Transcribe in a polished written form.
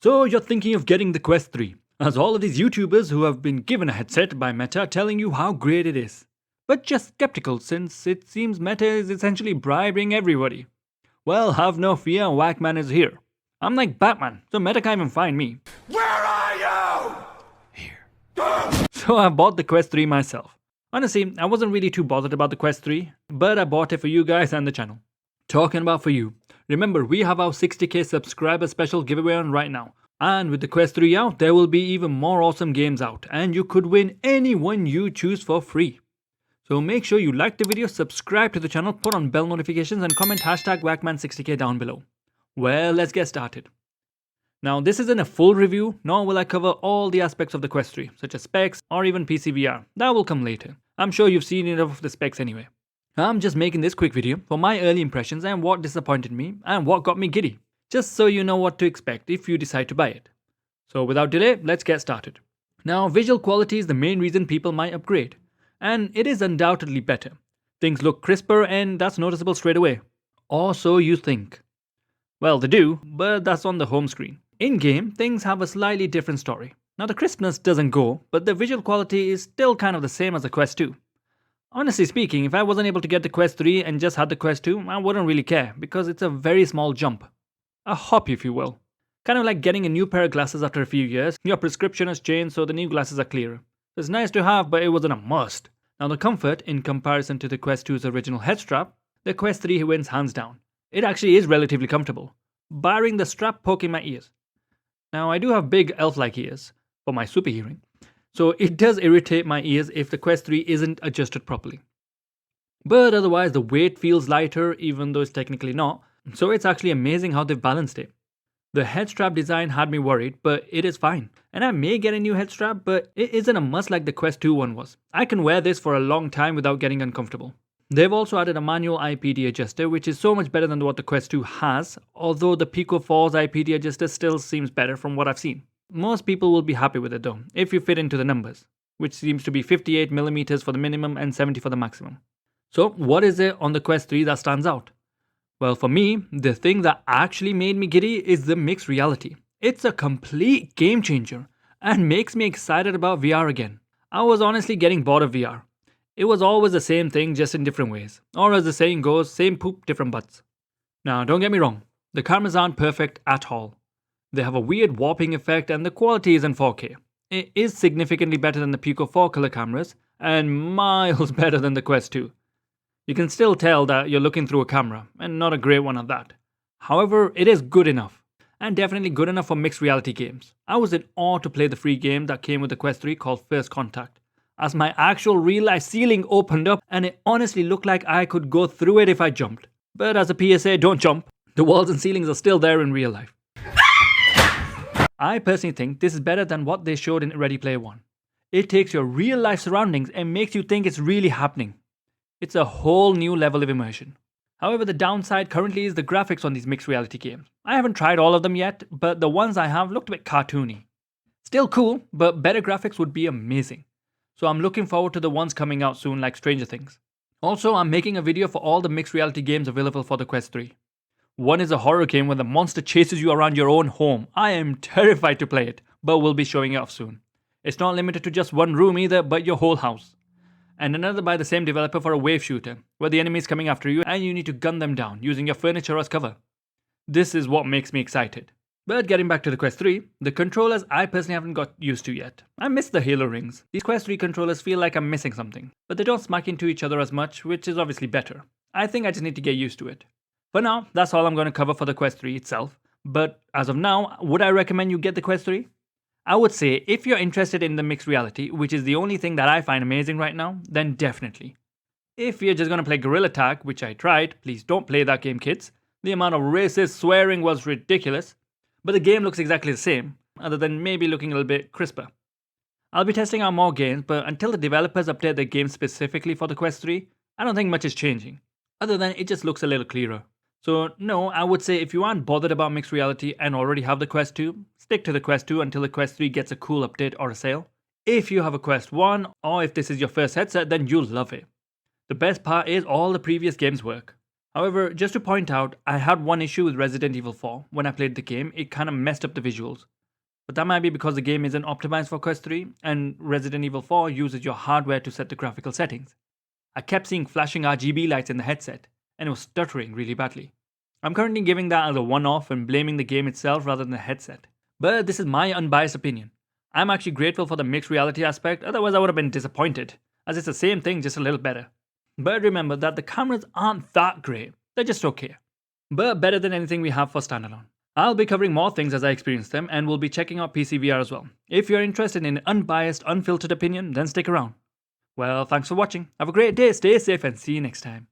So you're thinking of getting the Quest 3, as all of these YouTubers who have been given a headset by Meta are telling you how great it is. But just skeptical since it seems Meta is essentially bribing everybody. Well, have no fear, Waqman is here. I'm like Batman, so Meta can't even find me. Where are you? Here. So I bought the Quest 3 myself. Honestly, I wasn't really too bothered about the Quest 3, but I bought it for you guys and the channel. Talking about for you, remember we have our 60k subscriber special giveaway on right now. And with the Quest 3 out, there will be even more awesome games out, and you could win any one you choose for free. So make sure you like the video, subscribe to the channel, put on bell notifications and comment hashtag Waqman60k down below. Well, let's get started. Now this isn't a full review, nor will I cover all the aspects of the Quest 3, such as specs or even PCVR. That will come later. I'm sure you've seen enough of the specs anyway. I'm just making this quick video for my early impressions and what disappointed me and what got me giddy, just so you know what to expect if you decide to buy it. So without delay, let's get started. Now visual quality is the main reason people might upgrade, and it is undoubtedly better. Things look crisper and that's noticeable straight away. Or so you think. Well, they do, but that's on the home screen. In-game, things have a slightly different story. Now the crispness doesn't go, but the visual quality is still kind of the same as the Quest 2. Honestly speaking, if I wasn't able to get the Quest 3 and just had the Quest 2, I wouldn't really care, because it's a very small jump. A hop, if you will. Kind of like getting a new pair of glasses after a few years. Your prescription has changed, so the new glasses are clearer. It's nice to have, but it wasn't a must. Now the comfort, in comparison to the Quest 2's original headstrap, the Quest 3 wins hands down. It actually is relatively comfortable, barring the strap poking my ears. Now I do have big elf-like ears, for my super hearing, so it does irritate my ears if the Quest 3 isn't adjusted properly. But otherwise the weight feels lighter, even though it's technically not, so it's actually amazing how they've balanced it. The head strap design had me worried, but it is fine. And I may get a new head strap, but it isn't a must like the Quest 2 one was. I can wear this for a long time without getting uncomfortable. They've also added a manual IPD adjuster, which is so much better than what the Quest 2 has, although the Pico 4's IPD adjuster still seems better from what I've seen. Most people will be happy with it though, if you fit into the numbers, which seems to be 58mm for the minimum and 70 for the maximum. So what is it on the Quest 3 that stands out? Well, for me, the thing that actually made me giddy is the mixed reality. It's a complete game changer and makes me excited about VR again. I was honestly getting bored of VR. It was always the same thing, just in different ways. Or as the saying goes, same poop, different butts. Now, don't get me wrong, the cameras aren't perfect at all. They have a weird warping effect and the quality isn't 4K. It is significantly better than the Pico 4 color cameras and miles better than the Quest 2. You can still tell that you're looking through a camera, and not a great one at that. However, it is good enough, and definitely good enough for mixed reality games. I was in awe to play the free game that came with the Quest 3 called First Contact, as my actual real-life ceiling opened up and it honestly looked like I could go through it if I jumped. But as a PSA, don't jump. The walls and ceilings are still there in real life. I personally think this is better than what they showed in Ready Player One. It takes your real-life surroundings and makes you think it's really happening. It's a whole new level of immersion. However, the downside currently is the graphics on these mixed reality games. I haven't tried all of them yet, but the ones I have looked a bit cartoony. Still cool, but better graphics would be amazing. So I'm looking forward to the ones coming out soon like Stranger Things. Also, I'm making a video for all the mixed reality games available for the Quest 3. One is a horror game where the monster chases you around your own home. I am terrified to play it, but we'll be showing it off soon. It's not limited to just one room either, but your whole house. And another by the same developer for a wave shooter, where the enemy is coming after you and you need to gun them down using your furniture as cover. This is what makes me excited. But getting back to the Quest 3, the controllers I personally haven't got used to yet. I miss the Halo rings. These Quest 3 controllers feel like I'm missing something, but they don't smack into each other as much, which is obviously better. I think I just need to get used to it. For now, that's all I'm going to cover for the Quest 3 itself, but as of now, would I recommend you get the Quest 3? I would say if you're interested in the mixed reality, which is the only thing that I find amazing right now, then definitely. If you're just going to play Gorilla Tag, which I tried, please don't play that game kids. The amount of racist swearing was ridiculous, but the game looks exactly the same, other than maybe looking a little bit crisper. I'll be testing out more games, but until the developers update their game specifically for the Quest 3, I don't think much is changing, other than it just looks a little clearer. So no, I would say if you aren't bothered about mixed reality and already have the Quest 2, stick to the Quest 2 until the Quest 3 gets a cool update or a sale. If you have a Quest 1, or if this is your first headset, then you'll love it. The best part is all the previous games work. However, just to point out, I had one issue with Resident Evil 4. When I played the game, it kind of messed up the visuals. But that might be because the game isn't optimized for Quest 3, and Resident Evil 4 uses your hardware to set the graphical settings. I kept seeing flashing RGB lights in the headset, and it was stuttering really badly. I'm currently giving that as a one-off and blaming the game itself rather than the headset. But this is my unbiased opinion. I'm actually grateful for the mixed reality aspect, otherwise I would have been disappointed, as it's the same thing, just a little better. But remember that the cameras aren't that great, they're just okay. But better than anything we have for standalone. I'll be covering more things as I experience them, and we'll be checking out PCVR as well. If you're interested in an unbiased, unfiltered opinion, then stick around. Well, thanks for watching. Have a great day, stay safe, and see you next time.